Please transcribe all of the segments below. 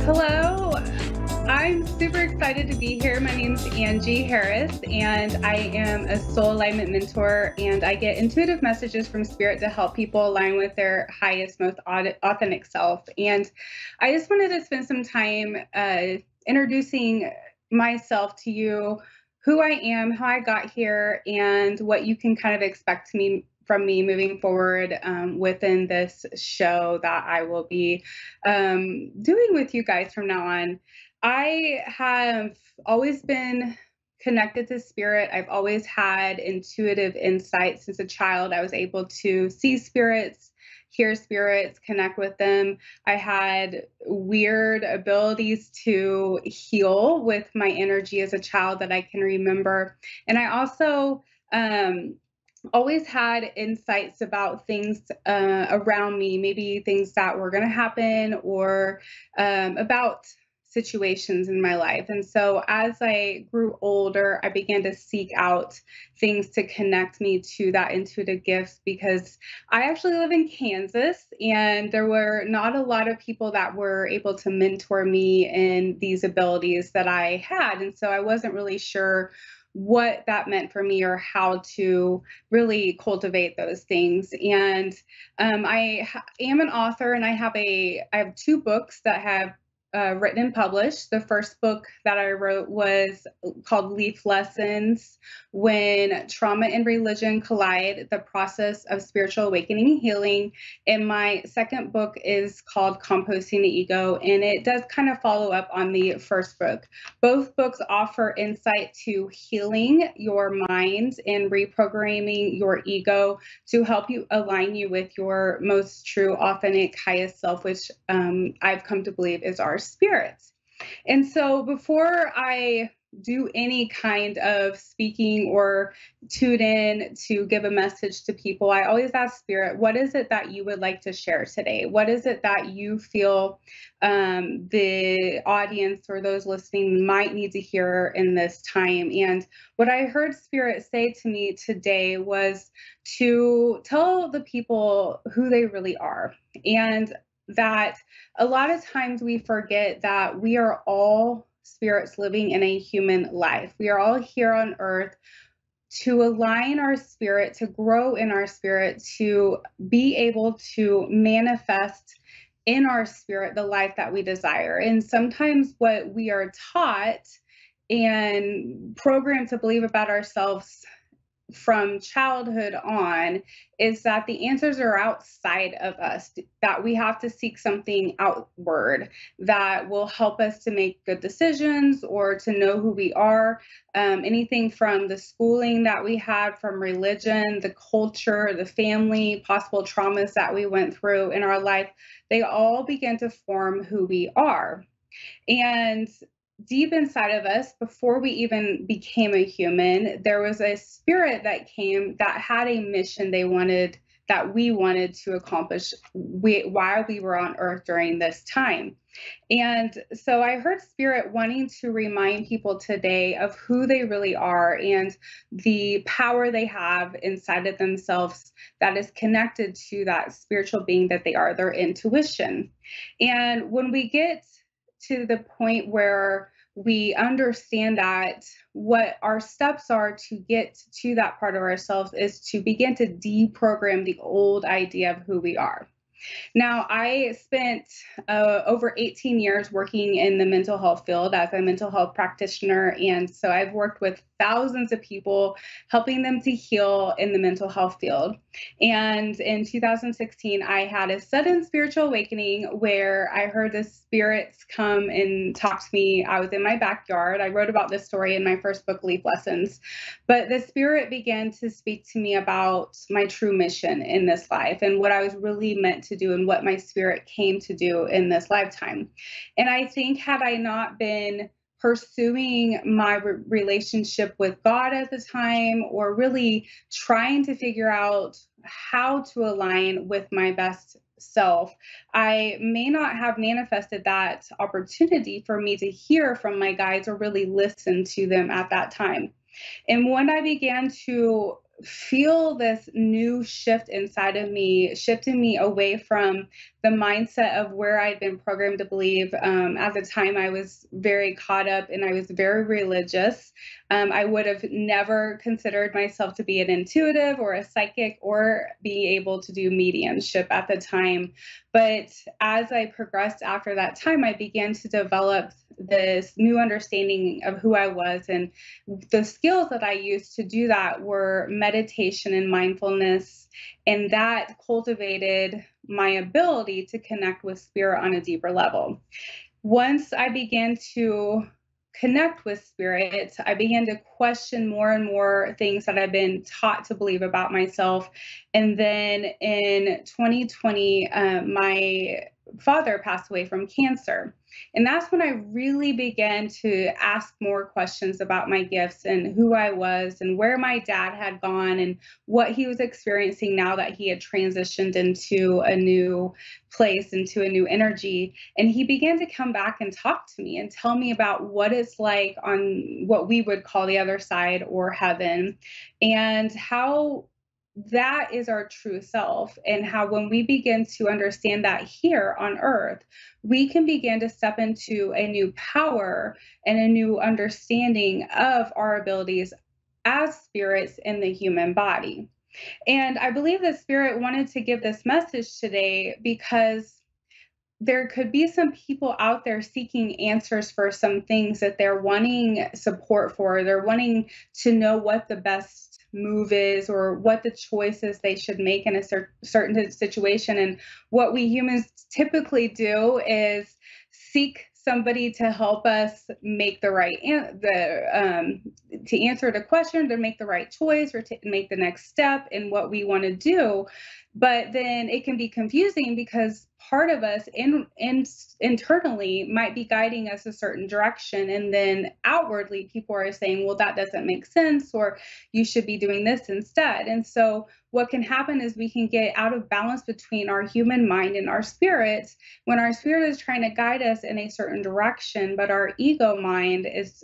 Hello, I'm super excited to be here. My name's Angie Harris, and I am a soul alignment mentor, and I get intuitive messages from spirit to help people align with their highest, most authentic self. And I just wanted to spend some time introducing myself to you, who I am, how I got here, and what you can kind of expect from me moving forward within this show that I will be doing with you guys from now on. I have always been connected to spirit. I've always had intuitive insight since a child. I was able to see spirits, hear spirits, connect with them. I had weird abilities to heal with my energy as a child that I can remember. And I also always had insights about things around me, maybe things that were going to happen or about situations in my life. And so as I grew older, I began to seek out things to connect me to that intuitive gifts because I actually live in Kansas and there were not a lot of people that were able to mentor me in these abilities that I had. And so I wasn't really sure what that meant for me or how to really cultivate those things. And am an author, and I have two books that have written and published. The first book that I wrote was called Leaf Lessons: When Trauma and Religion Collide, the Process of Spiritual Awakening and Healing. And my second book is called Composting the Ego, and it does kind of follow up on the first book. Both books offer insight to healing your mind and reprogramming your ego to help you align you with your most true, authentic, highest self, which I've come to believe is our spirit. And so before I do any kind of speaking or tune in to give a message to people, I always ask spirit, what is it that you would like to share today? What is it that you feel the audience or those listening might need to hear in this time? And what I heard spirit say to me today was to tell the people who they really are. And that a lot of times we forget that we are all spirits living in a human life. We are all here on earth to align our spirit, to grow in our spirit, to be able to manifest in our spirit the life that we desire. And sometimes what we are taught and programmed to believe about ourselves from childhood on is that the answers are outside of us, that we have to seek something outward that will help us to make good decisions or to know who we are. Anything from the schooling that we had, from religion, the culture, the family, possible traumas that we went through in our life, they all begin to form who we are. And deep inside of us, before we even became a human, there was a spirit that came that had a mission that we wanted to accomplish while we were on earth during this time. And so I heard spirit wanting to remind people today of who they really are and the power they have inside of themselves that is connected to that spiritual being that they are, their intuition. And when we get to the point where we understand that what our steps are to get to that part of ourselves is to begin to deprogram the old idea of who we are. Now, I spent over 18 years working in the mental health field as a mental health practitioner. And so I've worked with thousands of people, helping them to heal in the mental health field. And in 2016, I had a sudden spiritual awakening where I heard the spirits come and talk to me. I was in my backyard. I wrote about this story in my first book, Leaf Lessons. But the spirit began to speak to me about my true mission in this life and what I was really meant to do and what my spirit came to do in this lifetime. And I think had I not been pursuing my relationship with God at the time, or really trying to figure out how to align with my best self, I may not have manifested that opportunity for me to hear from my guides or really listen to them at that time. And when I began to feel this new shift inside of me, shifting me away from the mindset of where I'd been programmed to believe. At the time, I was very caught up and I was very religious. I would have never considered myself to be an intuitive or a psychic or be able to do mediumship at the time. But as I progressed after that time, I began to develop this new understanding of who I was, and the skills that I used to do that were meditation and mindfulness. And that cultivated my ability to connect with spirit on a deeper level. Once I began to connect with spirit, I began to question more and more things that I've been taught to believe about myself. And then in 2020, my father passed away from cancer. And that's when I really began to ask more questions about my gifts and who I was and where my dad had gone and what he was experiencing now that he had transitioned into a new place, into a new energy. And he began to come back and talk to me and tell me about what it's like on what we would call the other side or heaven, and how that is our true self, and how when we begin to understand that here on earth, we can begin to step into a new power and a new understanding of our abilities as spirits in the human body. And I believe the spirit wanted to give this message today because there could be some people out there seeking answers for some things that they're wanting support for. They're wanting to know what the best move is or what the choices they should make in a certain situation. And what we humans typically do is seek somebody to help us make the right to answer the question, to make the right choice, or to make the next step in what we want to do. But then it can be confusing because part of us internally might be guiding us a certain direction, and then outwardly people are saying, well, that doesn't make sense, or you should be doing this instead. And so what can happen is we can get out of balance between our human mind and our spirit when our spirit is trying to guide us in a certain direction, but our ego mind is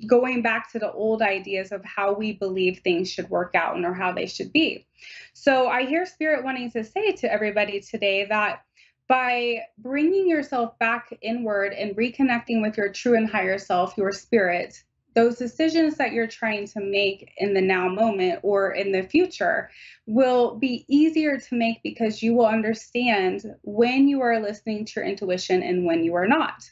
going back to the old ideas of how we believe things should work out and or how they should be. So I hear spirit wanting to say to everybody today that by bringing yourself back inward and reconnecting with your true and higher self, your spirit, those decisions that you're trying to make in the now moment or in the future will be easier to make because you will understand when you are listening to your intuition and when you are not.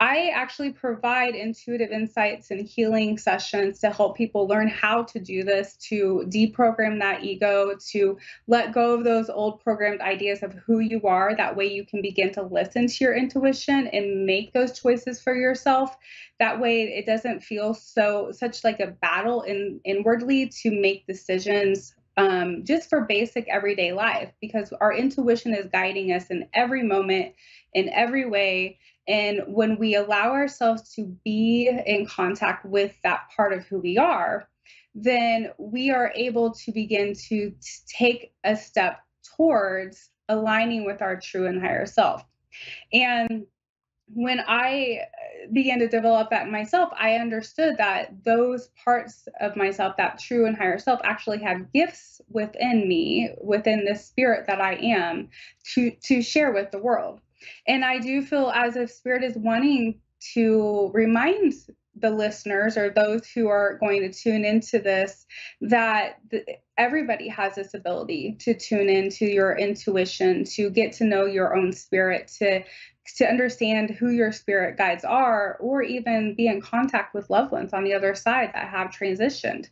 I actually provide intuitive insights and healing sessions to help people learn how to do this, to deprogram that ego, to let go of those old programmed ideas of who you are. That way you can begin to listen to your intuition and make those choices for yourself. That way it doesn't feel such like a battle inwardly to make decisions just for basic everyday life, because our intuition is guiding us in every moment, in every way. And when we allow ourselves to be in contact with that part of who we are, then we are able to begin to take a step towards aligning with our true and higher self. And when I began to develop that in myself, I understood that those parts of myself, that true and higher self, actually have gifts within me, within the spirit that I am, to share with the world. And I do feel as if spirit is wanting to remind the listeners or those who are going to tune into this that everybody has this ability to tune into your intuition, to get to know your own spirit, to understand who your spirit guides are, or even be in contact with loved ones on the other side that have transitioned.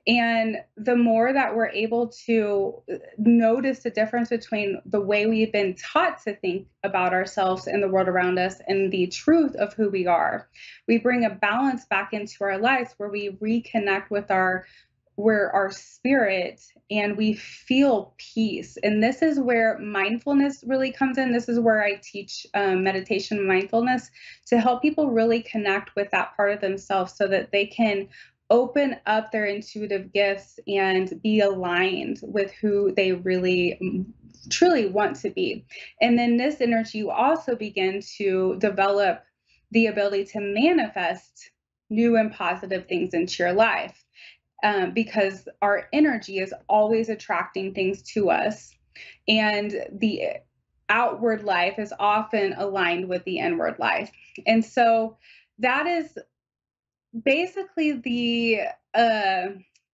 And the more that we're able to notice the difference between the way we've been taught to think about ourselves and the world around us and the truth of who we are, we bring a balance back into our lives where we reconnect with our spirit, and we feel peace. And this is where mindfulness really comes in. This is where I teach meditation and mindfulness to help people really connect with that part of themselves so that they can open up their intuitive gifts and be aligned with who they really truly want to be. And then this energy will also begin to develop the ability to manifest new and positive things into your life. because our energy is always attracting things to us. And the outward life is often aligned with the inward life. And so that is basically the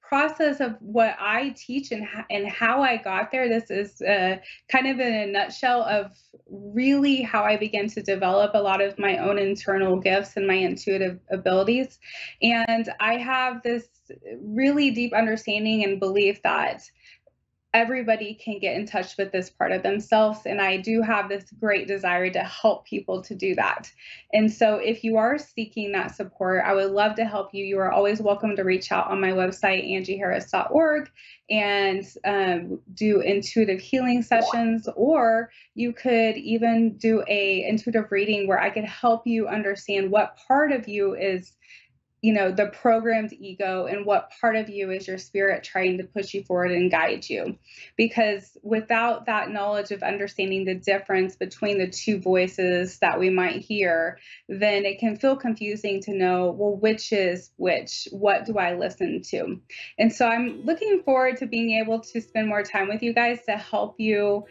process of what I teach and how I got there. This is kind of in a nutshell of really how I began to develop a lot of my own internal gifts and my intuitive abilities. And I have this really deep understanding and belief that everybody can get in touch with this part of themselves. And I do have this great desire to help people to do that. And so if you are seeking that support, I would love to help you. You are always welcome to reach out on my website, angieharris.org, and do intuitive healing sessions, or you could even do a intuitive reading where I could help you understand what part of you is the programmed ego and what part of you is your spirit trying to push you forward and guide you. Because without that knowledge of understanding the difference between the two voices that we might hear, then it can feel confusing to know, well, which is which? What do I listen to? And so I'm looking forward to being able to spend more time with you guys to help you,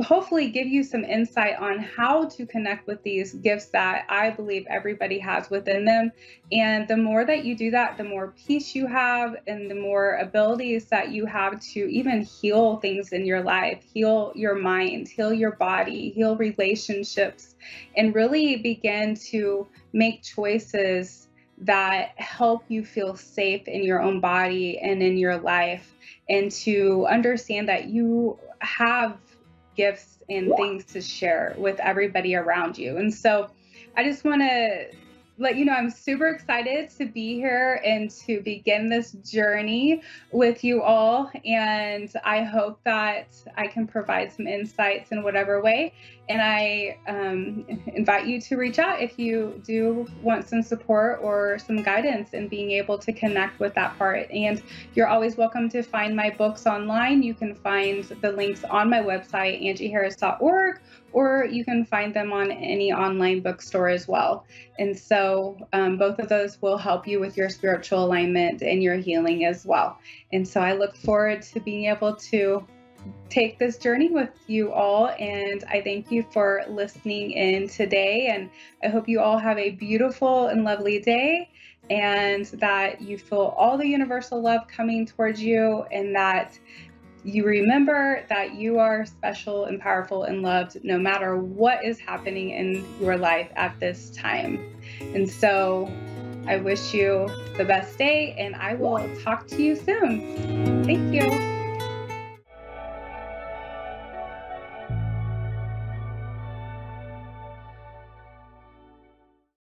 hopefully give you some insight on how to connect with these gifts that I believe everybody has within them. And the more that you do that, the more peace you have and the more abilities that you have to even heal things in your life, heal your mind, heal your body, heal relationships, and really begin to make choices that help you feel safe in your own body and in your life, and to understand that you have gifts and things to share with everybody around you. And so I just want to let you know I'm super excited to be here and to begin this journey with you all. And I hope that I can provide some insights in whatever way. And I invite you to reach out if you do want some support or some guidance in being able to connect with that part. And you're always welcome to find my books online. You can find the links on my website, angieharris.org, or you can find them on any online bookstore as well. And so both of those will help you with your spiritual alignment and your healing as well. And so I look forward to being able to take this journey with you all. And I thank you for listening in today. And I hope you all have a beautiful and lovely day, and that you feel all the universal love coming towards you, and that you remember that you are special and powerful and loved no matter what is happening in your life at this time. And so I wish you the best day, and I will talk to you soon. Thank you.